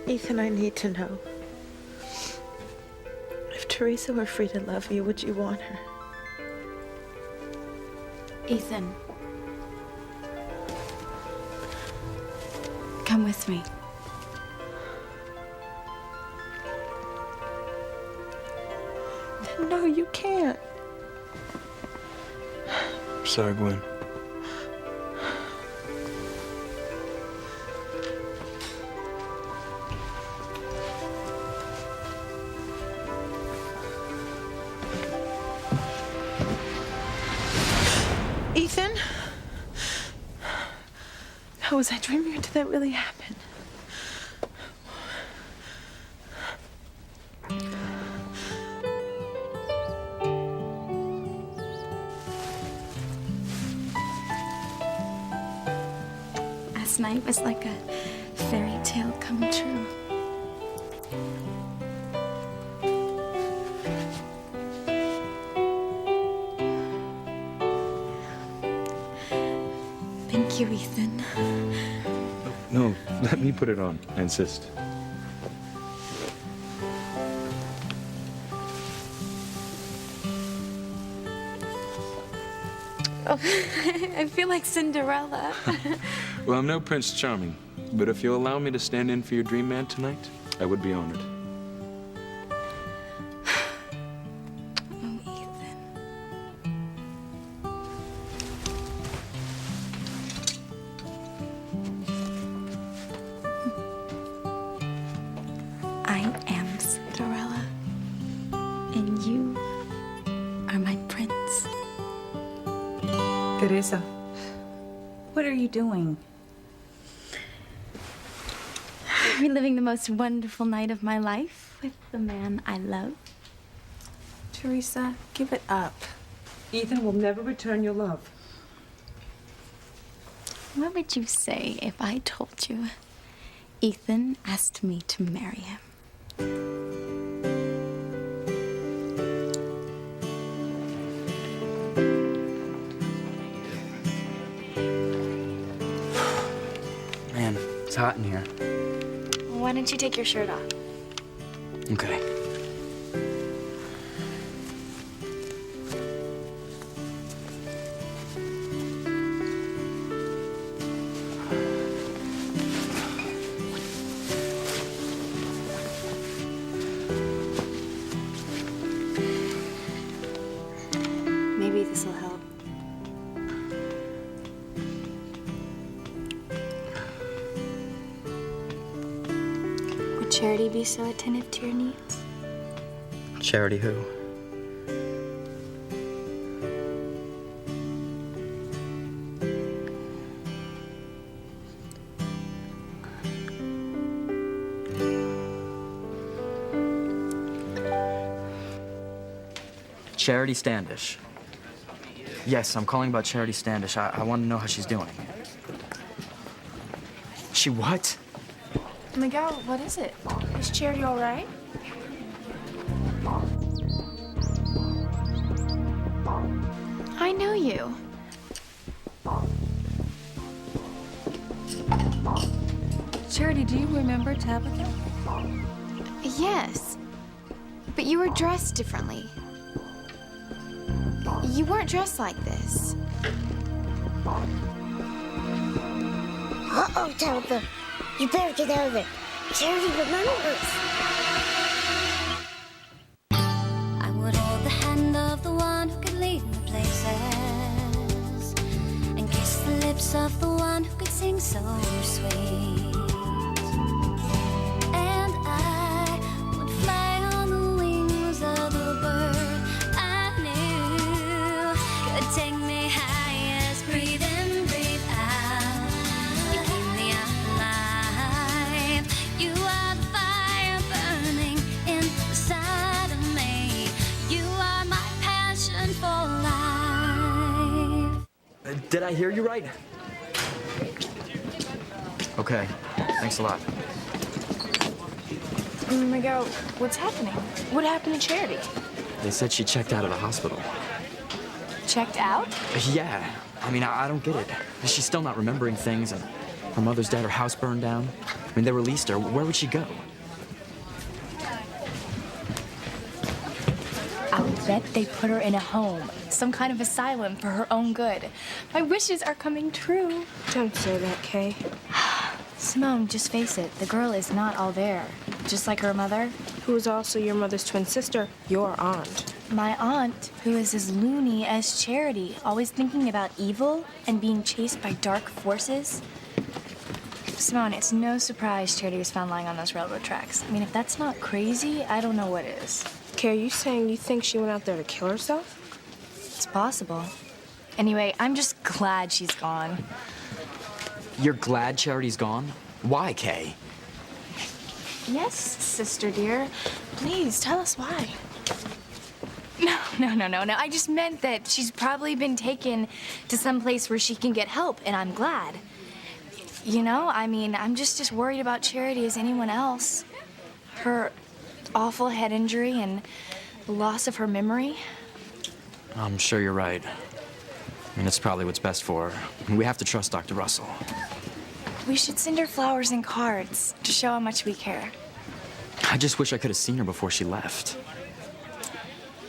Ethan, I need to know. If Teresa were free to love you, would you want her? Ethan. Come with me. No, you can't. Sorry, Gwen. Ethan? How was I dreaming, or did that really happen? Last night was like a fairy tale come true. Thank you, Ethan. No, let me put it on. I insist. Oh, I feel like Cinderella. Well, I'm no Prince Charming, but if you'll allow me to stand in for your dream man tonight, I would be honored. Oh, Ethan. I am Cinderella, and you are my prince. Teresa, what are you doing? Reliving the most wonderful night of my life with the man I love. Teresa, give it up. Ethan will never return your love. What would you say if I told you Ethan asked me to marry him? Man, it's hot in here. Well, why don't you take your shirt off? Okay. Maybe this will help. Would Charity be so attentive to your needs? Charity who? Charity Standish. Yes, I'm calling about Charity Standish. I want to know how she's doing. She what? Miguel, what is it? Is Charity all right? I know you. Charity, do you remember Tabitha? Yes, but you were dressed differently. You weren't dressed like this. Uh-oh, Tabitha. You better get out of there. Charity remembers. I would hold the hand of the one who could lead me places and kiss the lips of the one who could sing so sweet. And I would fly on the wings of the bird I knew could take me highest. Breathe in, breathe out. You keep me alive. You are the fire burning inside of me. You are my passion for life. Did I hear you right? Okay, thanks a lot. Miguel, what's happening? What happened to Charity? They said she checked out of the hospital. Checked out? Yeah, I mean, I don't get it. She's still not remembering things, and her mother's dead, her house burned down. I mean, they released her. Where would she go? I'll bet they put her in a home, some kind of asylum for her own good. My wishes are coming true. Don't say that, Kay. Simone, just face it, the girl is not all there. Just like her mother. Who is also your mother's twin sister, your aunt. My aunt, who is as loony as Charity, always thinking about evil and being chased by dark forces. Simone, it's no surprise Charity was found lying on those railroad tracks. I mean, if that's not crazy, I don't know what is. Kay, are you saying you think she went out there to kill herself? It's possible. Anyway, I'm just glad she's gone. You're glad Charity's gone? Why, Kay? Yes, sister dear. Please, tell us why. No. I just meant that she's probably been taken to some place where she can get help, and I'm glad. You know, I mean, I'm just as worried about Charity as anyone else. Her awful head injury and the loss of her memory. I'm sure you're right. I mean, it's probably what's best for her. We have to trust Dr. Russell. We should send her flowers and cards to show how much we care. I just wish I could have seen her before she left.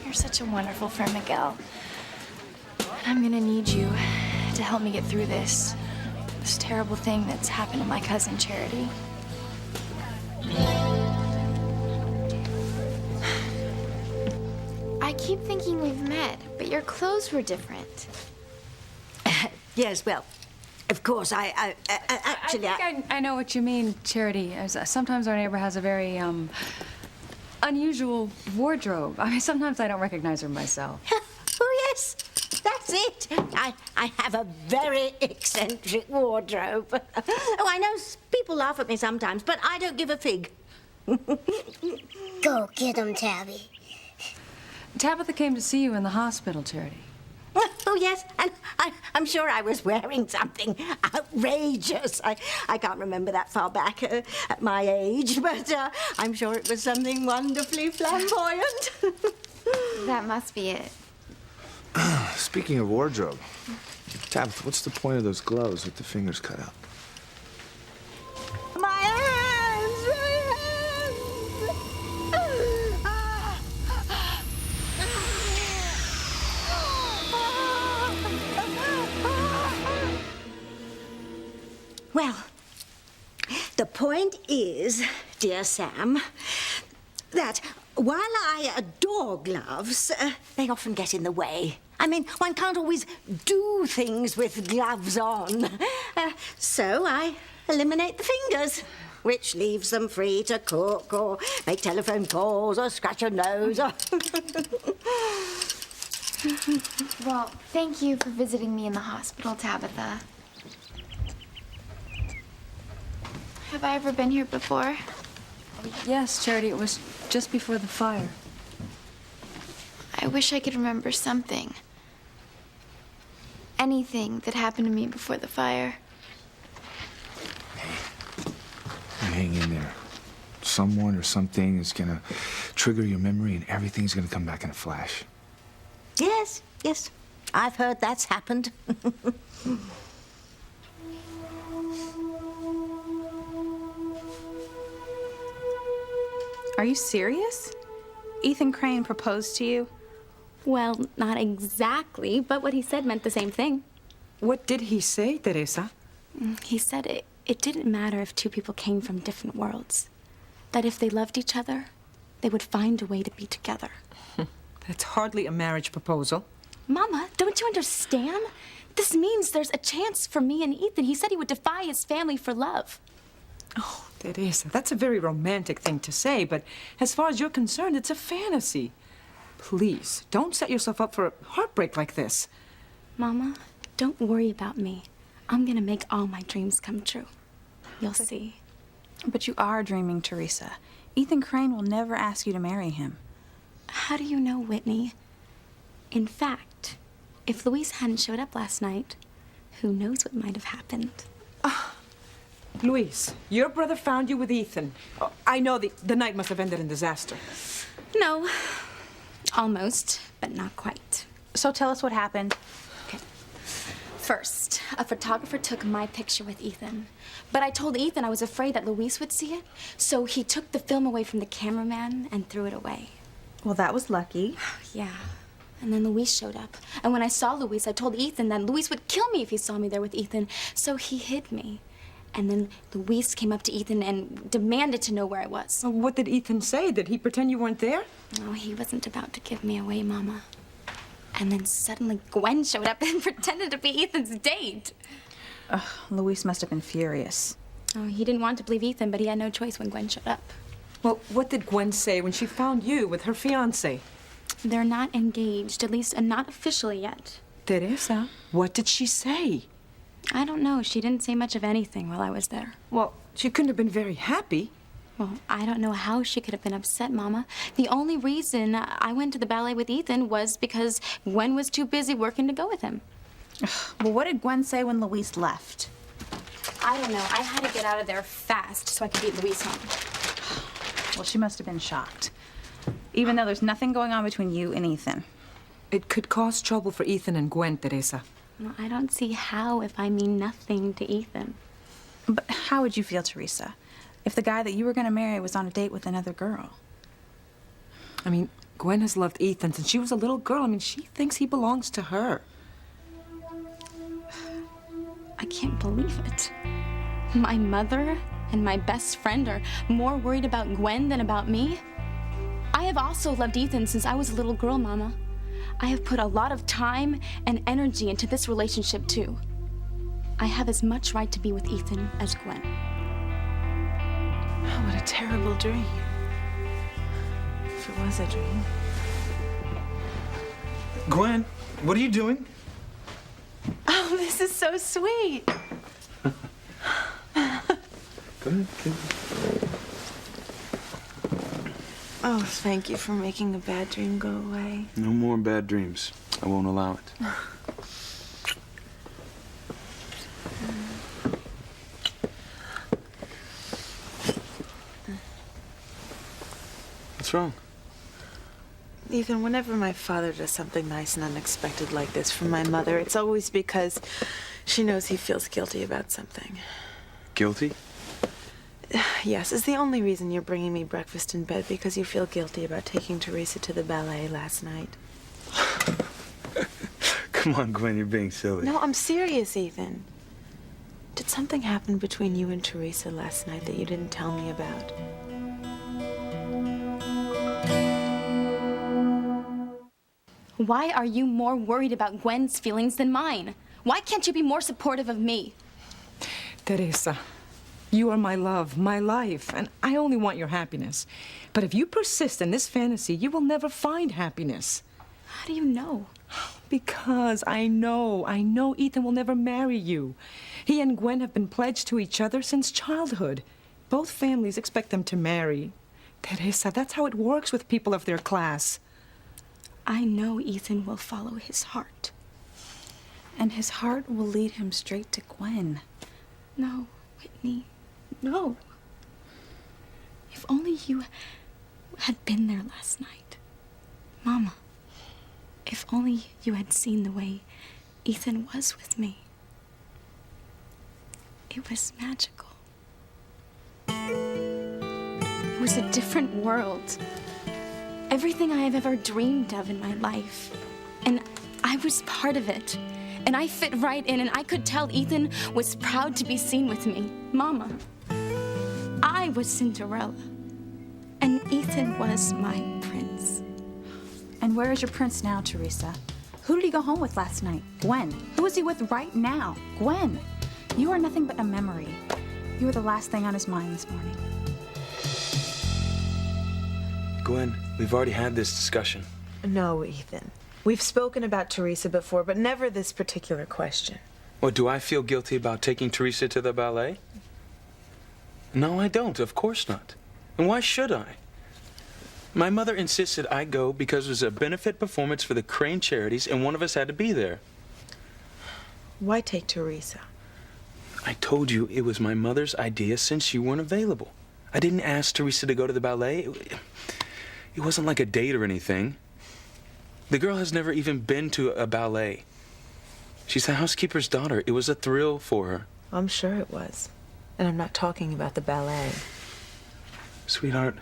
You're such a wonderful friend, Miguel. I'm gonna need you to help me get through this terrible thing that's happened to my cousin Charity. I keep thinking we've met, but your clothes were different. Yes, well, of course, actually, I know what you mean, Charity. Sometimes our neighbor has a very, unusual wardrobe. I mean, sometimes I don't recognize her myself. Oh, yes, that's it. I have a very eccentric wardrobe. Oh, I know people laugh at me sometimes, but I don't give a fig. Go get him, Tabby. Tabitha came to see you in the hospital, Charity. Oh, yes, and I'm sure I was wearing something outrageous. I can't remember that far back at my age, but I'm sure it was something wonderfully flamboyant. That must be it. Speaking of wardrobe, Tabitha, what's the point of those gloves with the fingers cut out? My hands! Well, the point is, dear Sam, that while I adore gloves, they often get in the way. I mean, one can't always do things with gloves on. So I eliminate the fingers, which leaves them free to cook or make telephone calls or scratch your nose or... Well, thank you for visiting me in the hospital, Tabitha. Have I ever been here before? Yes, Charity, it was just before the fire. I wish I could remember something. Anything that happened to me before the fire. You hang in there. Someone or something is gonna trigger your memory and everything's gonna come back in a flash. Yes, I've heard that's happened. Are you serious? Ethan Crane proposed to you? Well, not exactly, but what he said meant the same thing. What did he say, Teresa? He said it didn't matter if two people came from different worlds. That if they loved each other, they would find a way to be together. That's hardly a marriage proposal. Mama, don't you understand? This means there's a chance for me and Ethan. He said he would defy his family for love. Oh, Teresa, that's a very romantic thing to say, but as far as you're concerned, it's a fantasy. Please, don't set yourself up for a heartbreak like this. Mama, don't worry about me. I'm gonna make all my dreams come true. You'll see. But you are dreaming, Teresa. Ethan Crane will never ask you to marry him. How do you know, Whitney? In fact, if Louise hadn't showed up last night, who knows what might have happened? Louise, your brother found you with Ethan. Oh, I know the night must have ended in disaster. No. Almost, but not quite. So tell us what happened. First, a photographer took my picture with Ethan. But I told Ethan I was afraid that Luis would see it, so he took the film away from the cameraman and threw it away. Well, that was lucky. Yeah. And then Luis showed up. And when I saw Luis, I told Ethan that Luis would kill me if he saw me there with Ethan, so he hid me. And then Luis came up to Ethan and demanded to know where I was. What did Ethan say? Did he pretend you weren't there? No, he wasn't about to give me away, Mama. And then suddenly Gwen showed up and pretended to be Ethan's date. Ugh, Luis must have been furious. Oh, he didn't want to believe Ethan, but he had no choice when Gwen showed up. Well, what did Gwen say when she found you with her fiancé? They're not engaged, at least not officially yet. Teresa, what did she say? I don't know. She didn't say much of anything while I was there. Well, she couldn't have been very happy. Well, I don't know how she could have been upset, Mama. The only reason I went to the ballet with Ethan was because Gwen was too busy working to go with him. Well, what did Gwen say when Luis left? I don't know. I had to get out of there fast so I could get Luis home. Well, she must have been shocked. Even though there's nothing going on between you and Ethan. It could cause trouble for Ethan and Gwen, Teresa. Well, I don't see how if I mean nothing to Ethan. But how would you feel, Teresa, if the guy that you were going to marry was on a date with another girl? I mean, Gwen has loved Ethan since she was a little girl. I mean, she thinks he belongs to her. I can't believe it. My mother and my best friend are more worried about Gwen than about me. I have also loved Ethan since I was a little girl, Mama. I have put a lot of time and energy into this relationship, too. I have as much right to be with Ethan as Gwen. Oh, what a terrible dream. If it was a dream. Gwen, what are you doing? Oh, this is so sweet. Go ahead, kid. Oh, thank you for making a bad dream go away. No more bad dreams. I won't allow it. What's wrong? Ethan, whenever my father does something nice and unexpected like this from my mother, it's always because she knows he feels guilty about something. Guilty? Yes, is the only reason you're bringing me breakfast in bed because you feel guilty about taking Teresa to the ballet last night. Come on, Gwen, you're being silly. No, I'm serious, Ethan. Did something happen between you and Teresa last night that you didn't tell me about? Why are you more worried about Gwen's feelings than mine? Why can't you be more supportive of me? Teresa, you are my love, my life, and I only want your happiness. But if you persist in this fantasy, you will never find happiness. How do you know? Because I know Ethan will never marry you. He and Gwen have been pledged to each other since childhood. Both families expect them to marry. Teresa, that's how it works with people of their class. I know Ethan will follow his heart. And his heart will lead him straight to Gwen. No, Whitney, no. If only you had been there last night. Mama, if only you had seen the way Ethan was with me. It was magical. It was a different world. Everything I have ever dreamed of in my life. And I was part of it. And I fit right in, and I could tell Ethan was proud to be seen with me. Mama, I was Cinderella. And Ethan was my prince. And where is your prince now, Teresa? Who did he go home with last night? Gwen. Who is he with right now? Gwen. You are nothing but a memory. You were the last thing on his mind this morning. Gwen, we've already had this discussion. No, Ethan. We've spoken about Teresa before, but never this particular question. What, do I feel guilty about taking Teresa to the ballet? No, I don't. Of course not. And why should I? My mother insisted I go because it was a benefit performance for the Crane Charities, and one of us had to be there. Why take Teresa? I told you it was my mother's idea since you weren't available. I didn't ask Teresa to go to the ballet. It wasn't like a date or anything. The girl has never even been to a ballet. She's the housekeeper's daughter. It was a thrill for her. I'm sure it was. And I'm not talking about the ballet. Sweetheart,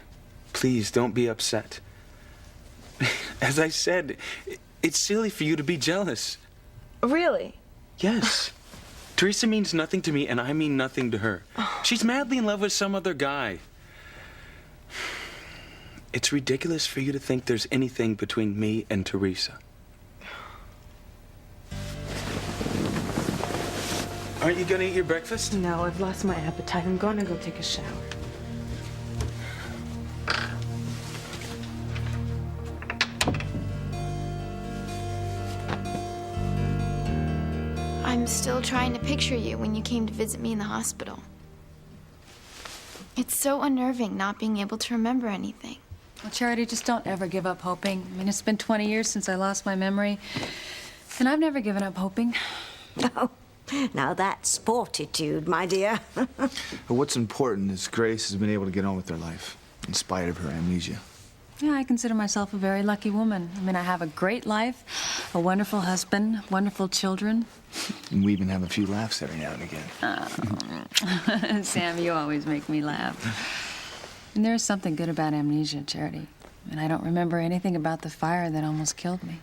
please don't be upset. As I said, it's silly for you to be jealous. Really? Yes. Teresa means nothing to me, and I mean nothing to her. She's madly in love with some other guy. It's ridiculous for you to think there's anything between me and Teresa. Aren't you gonna eat your breakfast? No, I've lost my appetite. I'm going to go take a shower. I'm still trying to picture you when you came to visit me in the hospital. It's so unnerving not being able to remember anything. Well, Charity, just don't ever give up hoping. I mean, it's been 20 years since I lost my memory, and I've never given up hoping. Oh, now that's fortitude, my dear. But what's important is Grace has been able to get on with her life, in spite of her amnesia. Yeah, I consider myself a very lucky woman. I mean, I have a great life, a wonderful husband, wonderful children. And we even have a few laughs every now and again. Oh. Sam, you always make me laugh. And there's something good about amnesia, Charity. And I don't remember anything about the fire that almost killed me.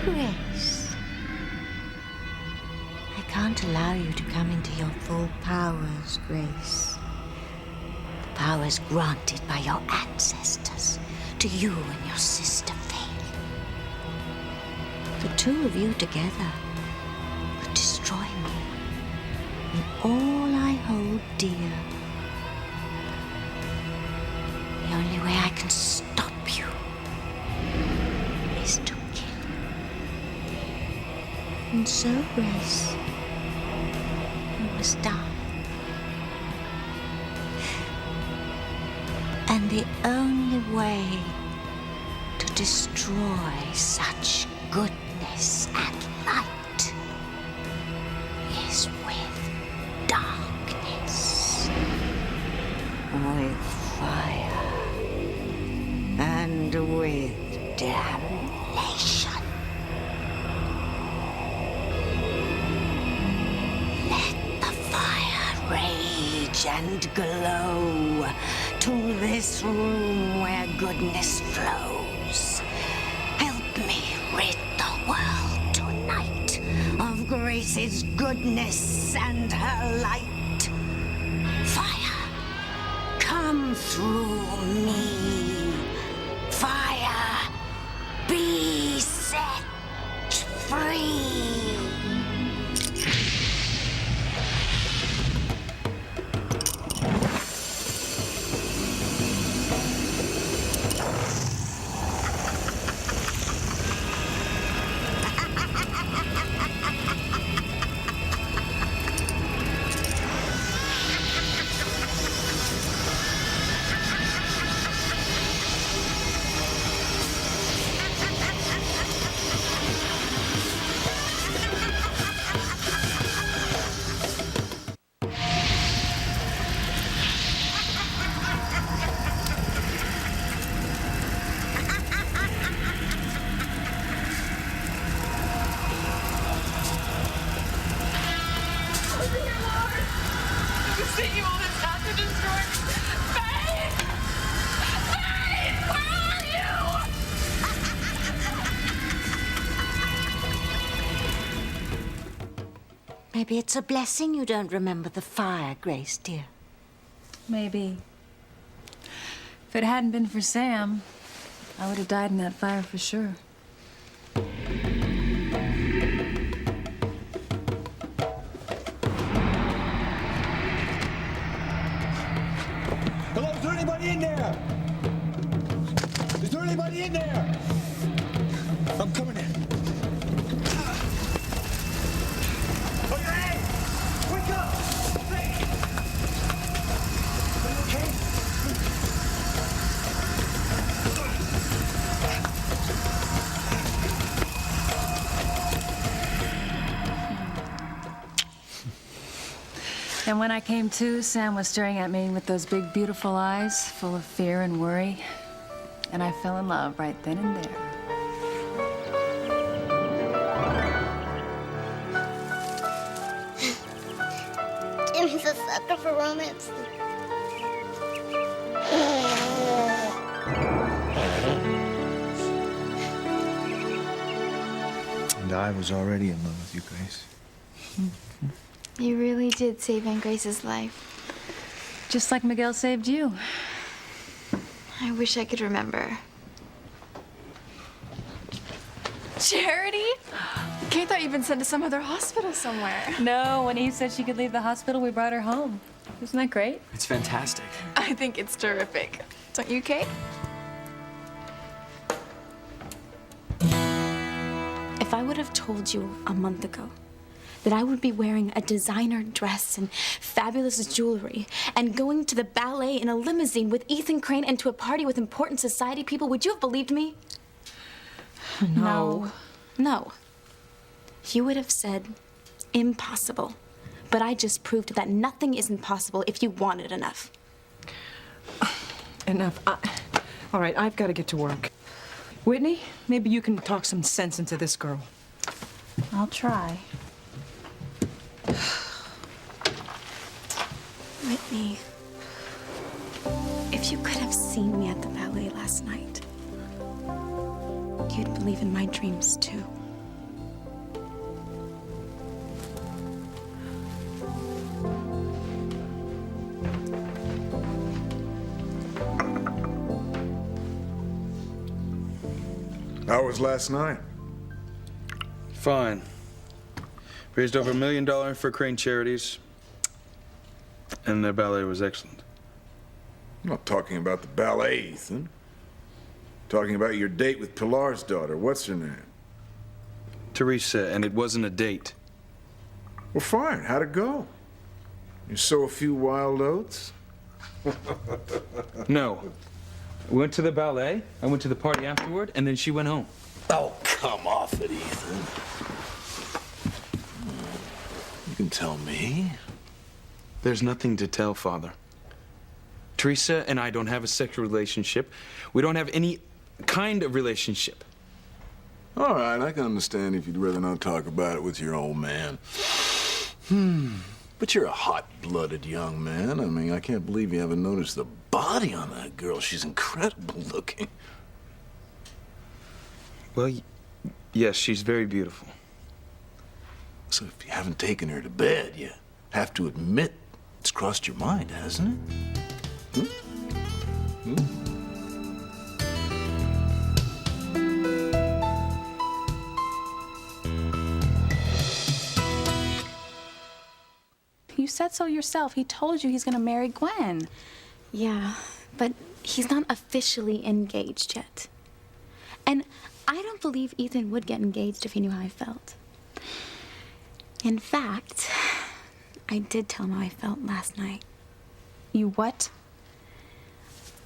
Grace, I can't allow you to come into your full powers, Grace. The powers granted by your ancestors to you and your sister Faith. The two of you together could destroy me and all I hold dear. The only way I can stop you is to kill. And so, Grace, you must die. And the only way to destroy such goodness and light is with darkness, with fire, and with damnation. Let the fire rage and glow to this room where goodness flows. Help me rid the world tonight of Grace's goodness and her light. Fire, come through me. Fire, be set free. Maybe it's a blessing you don't remember the fire, Grace, dear. Maybe. If it hadn't been for Sam, I would have died in that fire for sure. in there? Is there anybody in there? I'm coming in. Oh, your head! Wake up! Hey! Are you okay? And when I came to, Sam was staring at me with those big, beautiful eyes, full of fear and worry. And I fell in love right then and there. Jimmy's a sucker for romance. And I was already in love with you, Grace. You really did save Aunt Grace's life. Just like Miguel saved you. I wish I could remember. Charity? Kate thought you'd been sent to some other hospital somewhere. No, when Eve said she could leave the hospital, we brought her home. Isn't that great? It's fantastic. I think it's terrific. Don't you, Kate? If I would have told you a month ago that I would be wearing a designer dress and fabulous jewelry and going to the ballet in a limousine with Ethan Crane and to a party with important society people, would you have believed me? No. No. You would have said, impossible. But I just proved that nothing is impossible if you want it enough. Enough. All right, I've got to get to work. Whitney, maybe you can talk some sense into this girl. I'll try. Whitney, if you could have seen me at the ballet last night, you'd believe in my dreams too. How was last night? Fine. Raised over $1 million for Crane Charities. And the ballet was excellent. I'm not talking about the ballet, Ethan. Talking about your date with Pilar's daughter. What's her name? Teresa, and it wasn't a date. Well, fine. How'd it go? You sow a few wild oats? No. We went to the ballet, I went to the party afterward, and then she went home. Oh, come off it, Ethan. You can tell me. There's nothing to tell, Father. Teresa and I don't have a sexual relationship. We don't have any kind of relationship. All right, I can understand if you'd rather not talk about it with your old man. But you're a hot-blooded young man. I mean, I can't believe you haven't noticed the body on that girl. She's incredible looking. Well, yes, she's very beautiful. So if you haven't taken her to bed, you have to admit it's crossed your mind, hasn't it? You said so yourself. He told you he's gonna marry Gwen. Yeah, but he's not officially engaged yet. And I don't believe Ethan would get engaged if he knew how I felt. In fact, I did tell him how I felt last night. You what?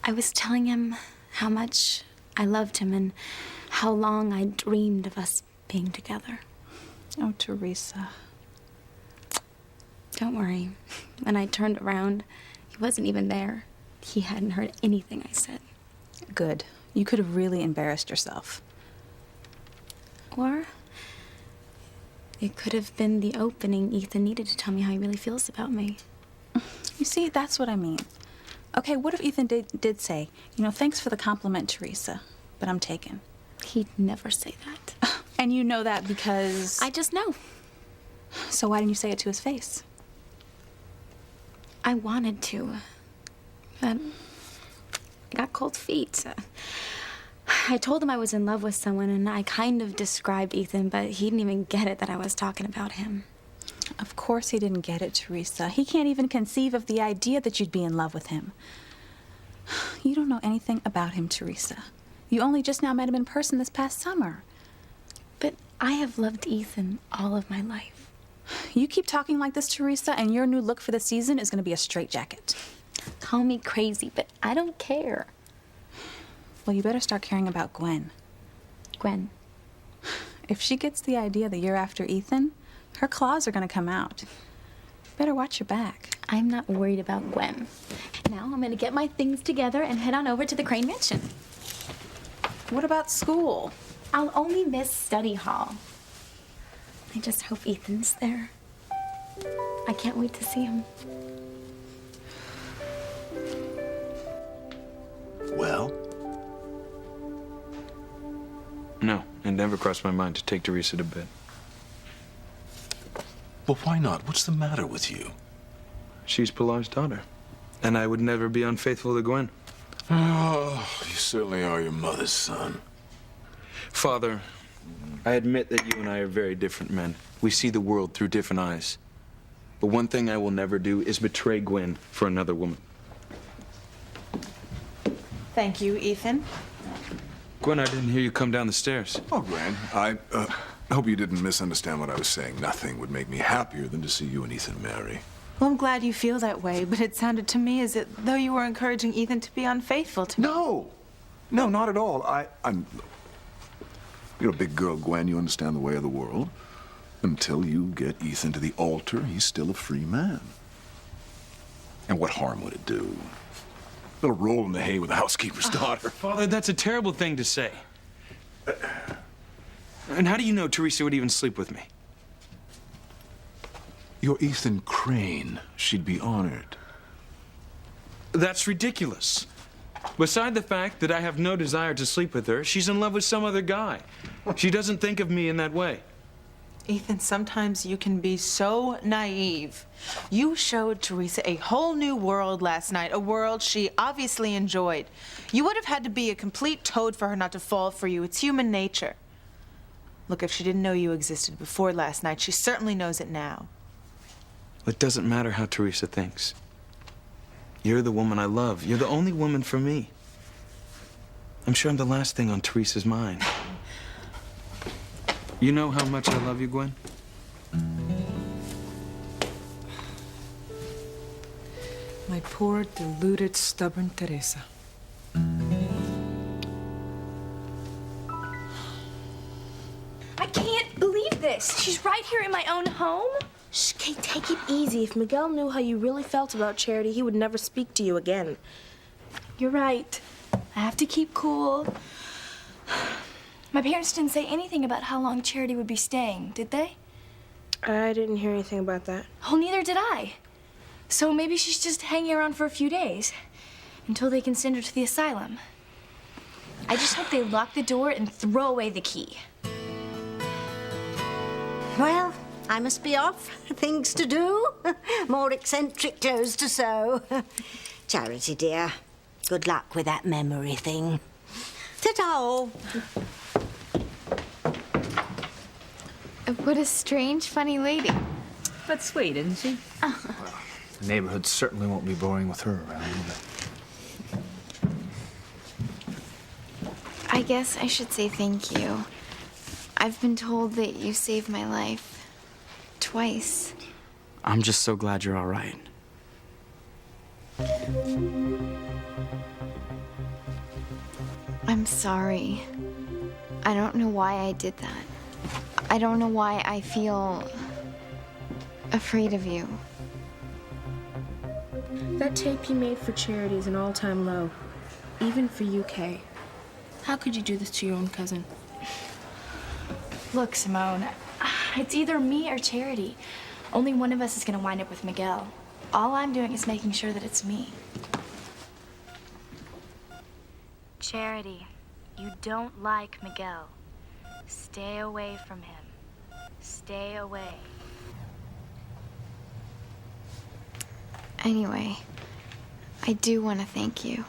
I was telling him how much I loved him and how long I dreamed of us being together. Oh, Teresa. Don't worry. When I turned around, he wasn't even there. He hadn't heard anything I said. Good. You could have really embarrassed yourself. Or it could have been the opening Ethan needed to tell me how he really feels about me. You see, that's what I mean. Okay, what if Ethan did say, you know, thanks for the compliment, Teresa, but I'm taken? He'd never say that. And you know that because... I just know. So why didn't you say it to his face? I wanted to, but I got cold feet. I told him I was in love with someone, and I kind of described Ethan, but he didn't even get it that I was talking about him. Of course he didn't get it, Teresa. He can't even conceive of the idea that you'd be in love with him. You don't know anything about him, Teresa. You only just now met him in person this past summer. But I have loved Ethan all of my life. You keep talking like this, Teresa, and your new look for the season is going to be a straitjacket. Call me crazy, but I don't care. Well, you better start caring about Gwen. Gwen. If she gets the idea that you're after Ethan, her claws are going to come out. Better watch your back. I'm not worried about Gwen. Now I'm going to get my things together and head on over to the Crane Mansion. What about school? I'll only miss study hall. I just hope Ethan's there. I can't wait to see him. Well? No, it never crossed my mind to take Teresa to bed. Well, why not? What's the matter with you? She's Pilar's daughter, and I would never be unfaithful to Gwen. Oh, you certainly are your mother's son. Father, I admit that you and I are very different men. We see the world through different eyes. But one thing I will never do is betray Gwen for another woman. Thank you, Ethan. Gwen, I didn't hear you come down the stairs. Oh, Gwen, I hope you didn't misunderstand what I was saying. Nothing would make me happier than to see you and Ethan marry. Well, I'm glad you feel that way, but it sounded to me as though you were encouraging Ethan to be unfaithful to me. No, not at all. I'm. You're a big girl, Gwen. You understand the way of the world. Until you get Ethan to the altar, he's still a free man. And what harm would it do? A little roll in the hay with a housekeeper's daughter. Father, that's a terrible thing to say. And how do you know Teresa would even sleep with me? You're Ethan Crane. She'd be honored. That's ridiculous. Beside the fact that I have no desire to sleep with her, she's in love with some other guy. She doesn't think of me in that way. Ethan, sometimes you can be so naive. You showed Teresa a whole new world last night, a world she obviously enjoyed. You would have had to be a complete toad for her not to fall for you. It's human nature. Look, if she didn't know you existed before last night, she certainly knows it now. It doesn't matter how Teresa thinks. You're the woman I love. You're the only woman for me. I'm sure I'm the last thing on Teresa's mind. You know how much I love you, Gwen? My poor, deluded, stubborn Teresa. I can't believe this. She's right here in my own home. Shh, Kate, take it easy. If Miguel knew how you really felt about Charity, he would never speak to you again. You're right. I have to keep cool. My parents didn't say anything about how long Charity would be staying, did they? I didn't hear anything about that. Oh, neither did I. So maybe she's just hanging around for a few days until they can send her to the asylum. I just hope they lock the door and throw away the key. Well, I must be off. Things to do. More eccentric clothes to sew. Charity, dear, good luck with that memory thing. Ta-ta all. What a strange, funny lady. But sweet, isn't she? The neighborhood certainly won't be boring with her around either. I guess I should say thank you. I've been told that you saved my life. Twice. I'm just so glad you're all right. I'm sorry. I don't know why I did that. I don't know why I feel afraid of you. That tape you made for Charity is an all-time low. Even for you, Kay. How could you do this to your own cousin? Look, Simone, it's either me or Charity. Only one of us is gonna wind up with Miguel. All I'm doing is making sure that it's me. Charity, you don't like Miguel. Stay away from him. Stay away. Anyway, I do want to thank you.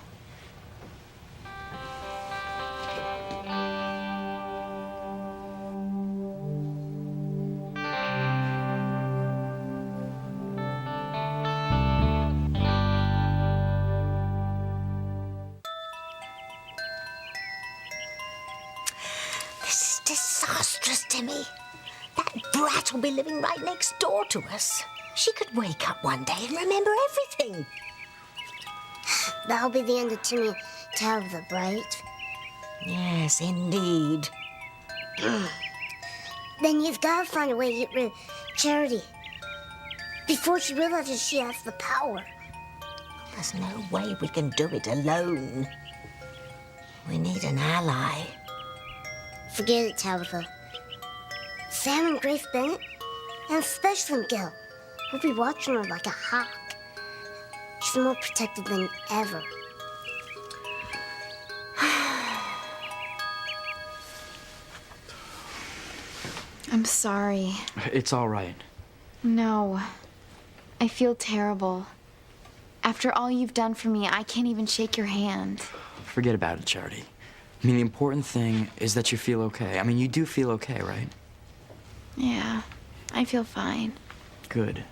daughter will be living right next door to us. She could wake up one day and remember everything. That'll be the end of Timmy Tabitha, right? Yes, indeed. Then you've got to find a way to get rid of Charity before she realizes she has the power. There's no way we can do it alone. We need an ally. Forget it, Tabitha. Sam and Grace Bennett, and especially Miguel, will be watching her like a hawk. She's more protected than ever. I'm sorry. It's all right. No. I feel terrible. After all you've done for me, I can't even shake your hand. Forget about it, Charity. I mean, the important thing is that you feel okay. I mean, you do feel okay, right? Yeah, I feel fine. Good.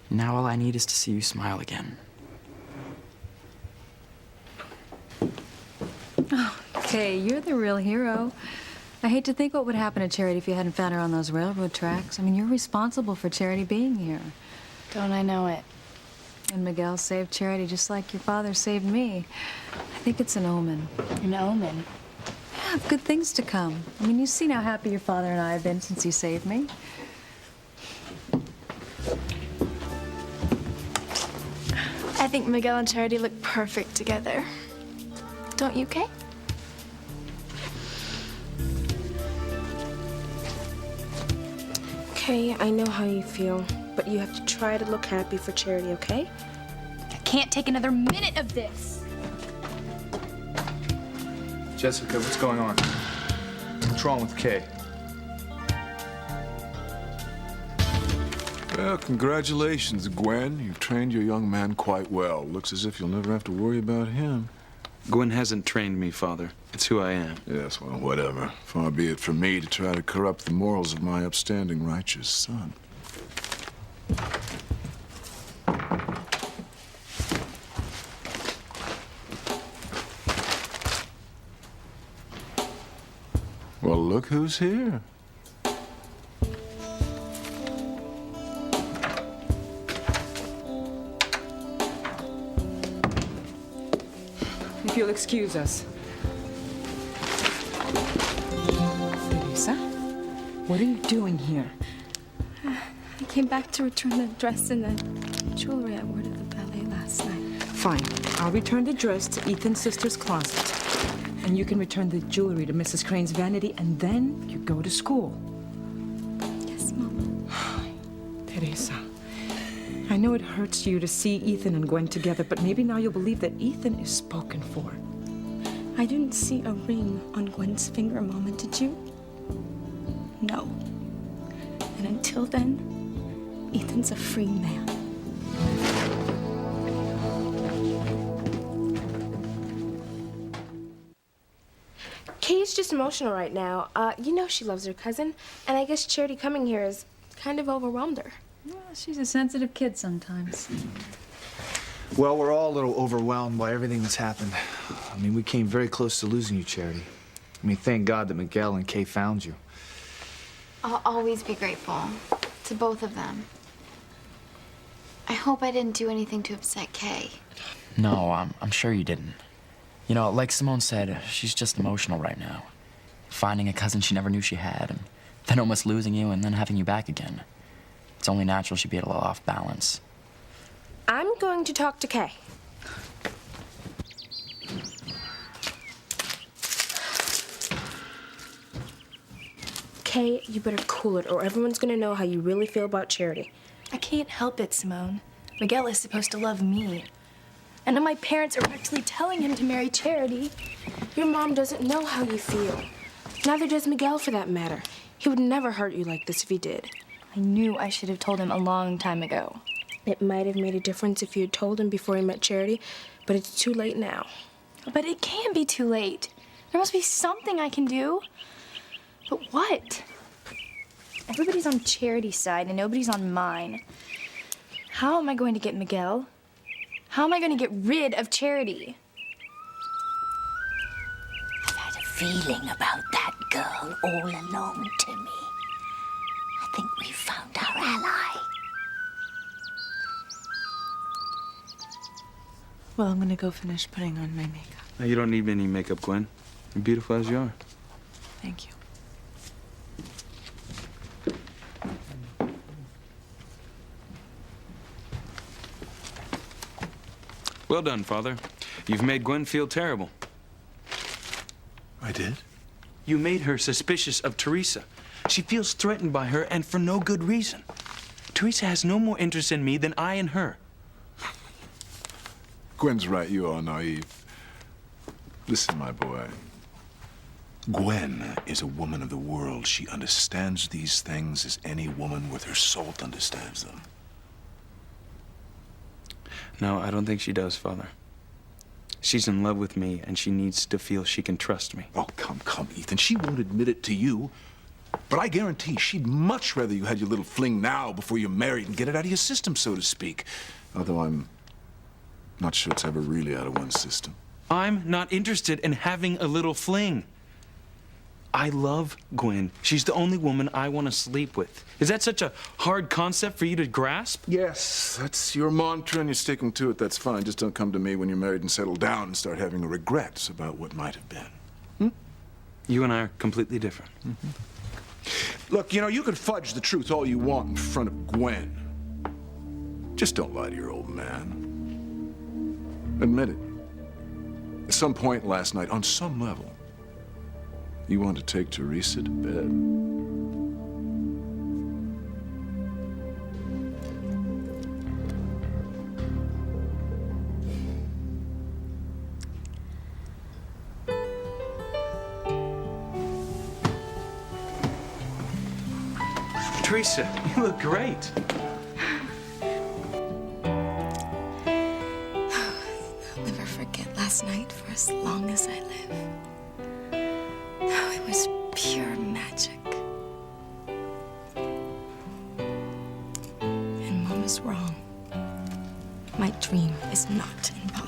Now all I need is to see you smile again. Oh, Kay, you're the real hero. I hate to think what would happen to Charity if you hadn't found her on those railroad tracks. I mean, you're responsible for Charity being here. Don't I know it? And Miguel saved Charity just like your father saved me. I think it's an omen. An omen? Yeah, of good things to come. I mean, you've seen how happy your father and I have been since he saved me. I think Miguel and Charity look perfect together. Don't you, Kay? Kay, I know how you feel, but you have to try to look happy for Charity, okay? I can't take another minute of this. Jessica, what's going on? What's wrong with Kay? Well, congratulations, Gwen. You've trained your young man quite well. Looks as if you'll never have to worry about him. Gwen hasn't trained me, Father. It's who I am. Yes, well, whatever. Far be it from me to try to corrupt the morals of my upstanding, righteous son. Well, look who's here. If you'll excuse us. Teresa, what are you doing here? I came back to return the dress and the jewelry I wore to the ballet last night. Fine. I'll return the dress to Ethan's sister's closet. And you can return the jewelry to Mrs. Crane's vanity, and then you go to school. Yes, Mom. Teresa, I know it hurts you to see Ethan and Gwen together, but maybe now you'll believe that Ethan is spoken for. I didn't see a ring on Gwen's finger, Mama, did you? No. And until then, Ethan's a free man. Kay's just emotional right now. You know she loves her cousin, and I guess Charity coming here has kind of overwhelmed her. Well, she's a sensitive kid sometimes. Well, we're all a little overwhelmed by everything that's happened. I mean, we came very close to losing you, Charity. I mean, thank God that Miguel and Kay found you. I'll always be grateful to both of them. I hope I didn't do anything to upset Kay. No, I'm sure you didn't. You know, like Simone said, she's just emotional right now. Finding a cousin she never knew she had, and then almost losing you and then having you back again. It's only natural she'd be a little off balance. I'm going to talk to Kay. Kay, you better cool it, or everyone's gonna know how you really feel about Charity. I can't help it, Simone. Miguel is supposed to love me. And now my parents are actually telling him to marry Charity. Your mom doesn't know how you feel. Neither does Miguel, for that matter. He would never hurt you like this if he did. I knew I should have told him a long time ago. It might have made a difference if you had told him before he met Charity, but it's too late now. But it can't be too late. There must be something I can do. But what? Everybody's on Charity's side and nobody's on mine. How am I going to get Miguel? How am I going to get rid of Charity? I've had a feeling about that girl all along, Timmy. I think we found our ally. Well, I'm gonna go finish putting on my makeup. No, you don't need any makeup, Gwen. You're beautiful as you are. Thank you. Well done, Father. You've made Gwen feel terrible. I did? You made her suspicious of Teresa. She feels threatened by her, and for no good reason. Teresa has no more interest in me than I in her. Gwen's right, you are naive. Listen, my boy. Gwen is a woman of the world. She understands these things as any woman worth her salt understands them. No, I don't think she does, Father. She's in love with me, and she needs to feel she can trust me. Oh, come, Ethan. She won't admit it to you. But I guarantee she'd much rather you had your little fling now before you're married and get it out of your system, so to speak. Although I'm not sure it's ever really out of one's system. I'm not interested in having a little fling. I love Gwen. She's the only woman I want to sleep with. Is that such a hard concept for you to grasp? Yes, that's your mantra and you're sticking to it. That's fine. Just don't come to me when you're married and settled down and start having regrets about what might have been. You and I are completely different. Look, you know, you can fudge the truth all you want in front of Gwen. Just don't lie to your old man. Admit it. At some point last night, on some level, you wanted to take Teresa to bed. Teresa, you look great. I'll never forget last night for as long as I live. Oh, it was pure magic. And Mom is wrong. My dream is not impossible.